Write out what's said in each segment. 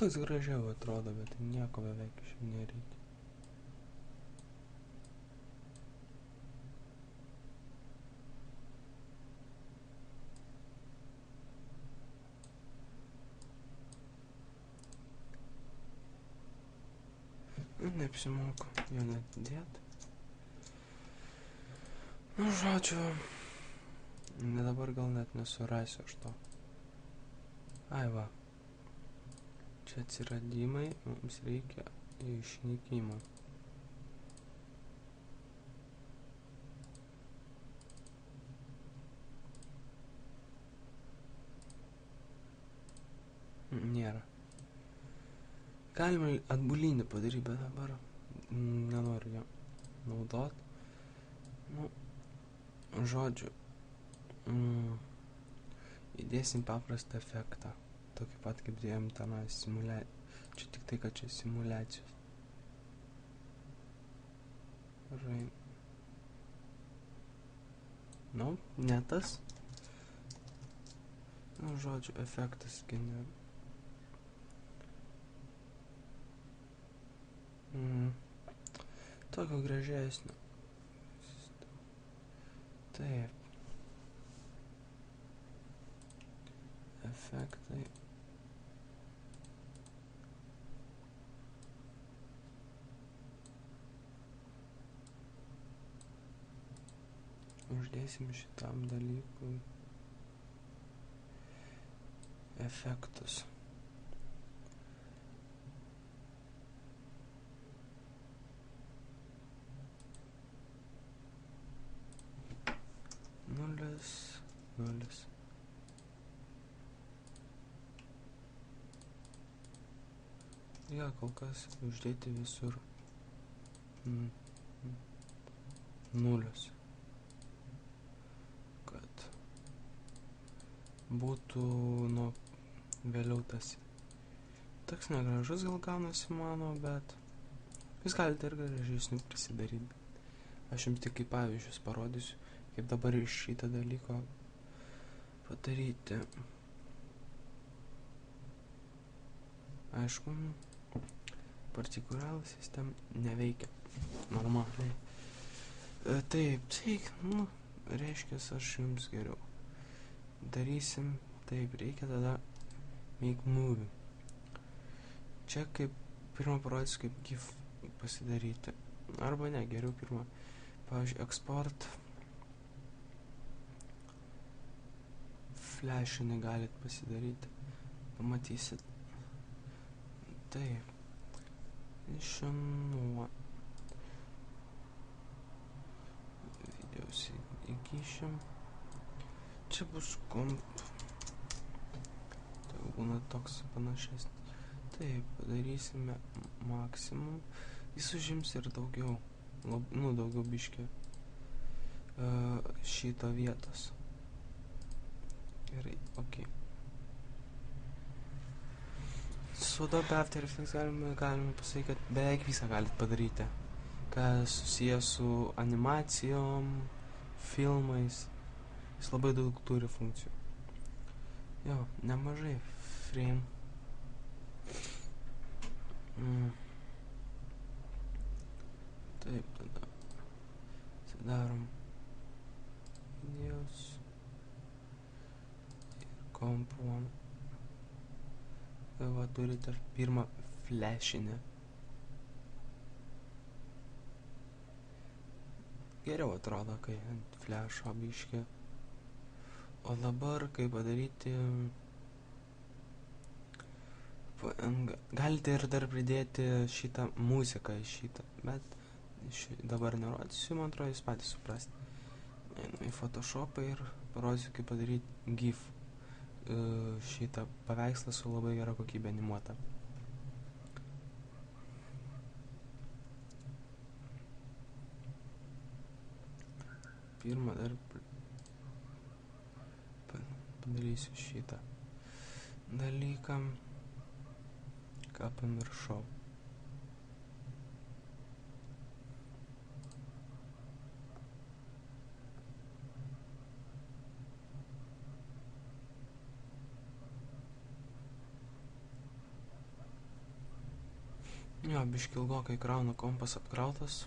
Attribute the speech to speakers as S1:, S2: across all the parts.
S1: Toks gražiau atrodo, bet nieko beveik iš jų nereikia. Neapsimoku jo net dėt. Nu, žodžiu, dabar gal net nesurasiu aš to. Ai va. Čia atsiradimai, mums reikia išnykimo. Nėra. Galima atbulinį padaryti, bet dabar nenoriu jo naudot. Nu, žodžiu, įdėsim paprastą efektą. Tokį pat kaip dėjom tenai simuliacijos. Čia tik tai, kad čia simuliacijos. Nu, ne tas. Nu, žodžiu, efektas generuoja. Tokio gražesnio. Taip. Efektai. Uždėsim šitam dalykui efektus. Nulis. Ja, kol kas uždėti visur nulius. Kad būtų, nu, vėliau tas toks negražus gal gaunasi mano, bet jūs galite ir gražesnių prisidaryti. Aš jums tik kaip pavyzdžius parodysiu, kaip dabar iš šitą dalyko padaryti. Aišku, particular system neveikia normaliai. Taip, nu, reiškia, aš jums geriau. Darysim, taip, reikia tada make movie. Čia kaip pirmą parodysiu, kaip GIF pasidaryti. Arba ne, geriau pirmą. Pavyzdžiui, export flashinį galit pasidaryti. Pamatysit. Taip. Išnuo. Videos įkišim. Čia bus komp. Tai būna toks panašesnis. Taip, padarysime maksimum. Jis užims ir daugiau. Nu, daugiau biškį šito vietos. Gerai, ok. Su Adobe After Effects galime pasakyti, kad beveik visą galit padaryti. Kas susijęs su animacijom, filmais. Jis labai daug turi funkcijų. Jo, nemažai frame. Taip, tada darom videos ir kompuom. Va, turite pirmą flashinę. Geriau atrodo, kai ant flasho biškį. O dabar, kai padaryti, galite ir dar pridėti šitą muziką į šitą, bet dabar nerodysiu, man atrodo, jūs patys suprasti. Einu į Photoshopą ir parodysiu, kaip padaryti GIF. Šitą paveikslą su labai gera kokybė animuota. Pirmą dar padarysiu šitą dalyką, ką pamiršau. Jo, biški ilgokai krauna, kompas apkrautas.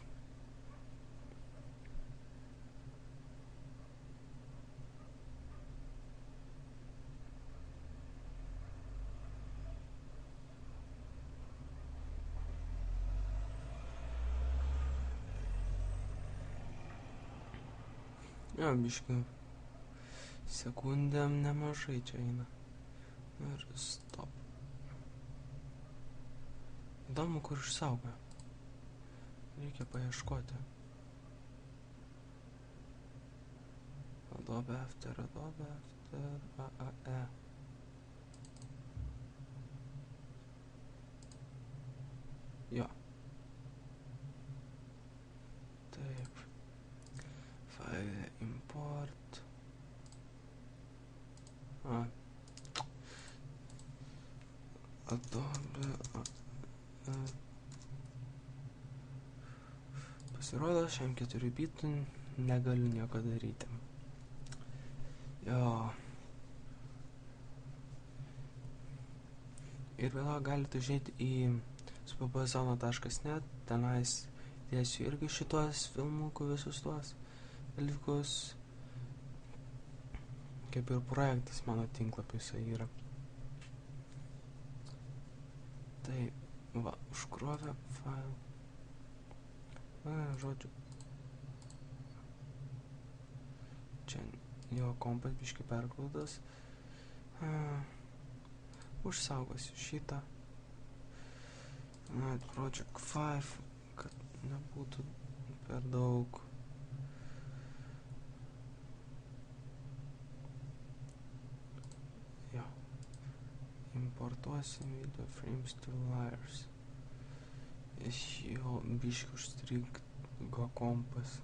S1: Jo, biški sekundėm nemažai čia eina. Ir stop. Įdomu, kur išsaugoja. Reikia paieškoti. Adobe After, AAE. Jo. Taip. File import. Adobe pasirodo, šiam 4 bitų negaliu nieko daryti. Jo. Ir vėliau galite užeiti į spbzona.net, tenais dėsiu irgi šitos filmukų visus tuos dalykus. Kaip ir projektas mano tinklapiuose yra. Tai, va, užkrovė failą. Žodžiu. Čia jo kompas biški perkrautas. Užsaugosiu šitą. Project 5, kad nebūtų per daug. Jo. Importuosim video frames to layers. Iš jo biški užstrigo kompas.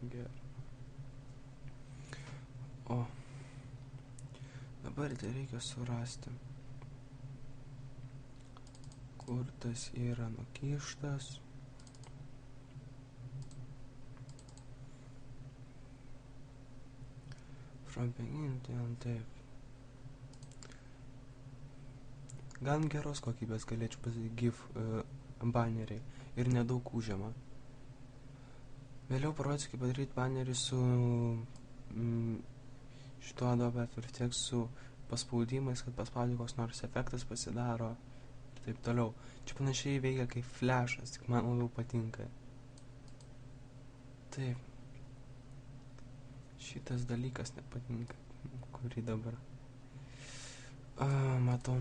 S1: Gerai. O. Dabar tai reikia surasti, kur tas yra nukištas. From beginning to end, taip. Gan geros kokybės galėčiau pasakyti GIF baneriai ir nedaug užima. Vėliau parodysiu, kaip padaryti banerį su šituo Adobe After Effects su paspaudimais, kad paspaudė koks nors efektas pasidaro ir taip toliau. Čia panašiai veikia kaip flashas, tik man labiau patinka. Taip. Šitas dalykas nepatinka, kurį dabar matau.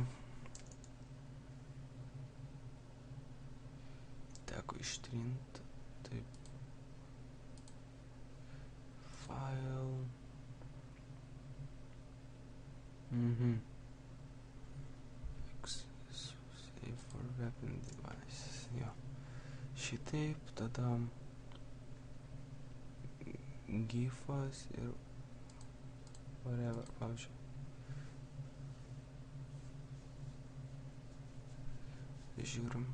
S1: Teko ištrinti. Taip. File. Save for weapon device. Jo. Šitaip, tada gifas ir whatever, pavyzdžiui. Žiūrim.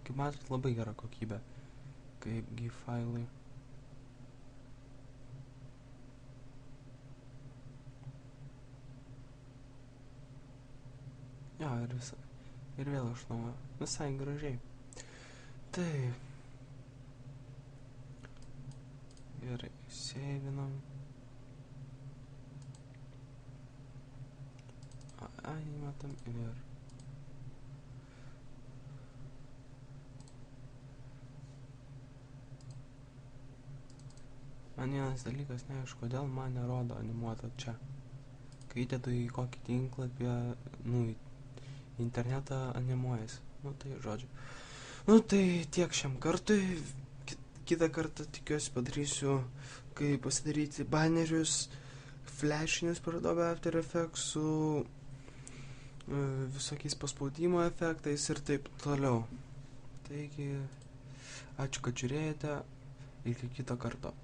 S1: Kaip matot, labai gera kokybė, kaip gif failai. Jo, ir vėl iš naujo. Visai gražiai. Taip. Gerai, seivinam. Matom ir man vienas dalykas, neaišku, kodėl man nerodo animuota čia. Kai įdedu į kokį tinklapį, į internetą animuojas. Tai žodžiu. Tai tiek šiam kartui. Kitą kartą tikiuosi padarysiu, kaip pasidaryti banerius, flashinius per Adobe After Effects su visokiais paspaudimo efektais ir taip toliau. Taigi, ačiū, kad žiūrėjote, iki kito karto.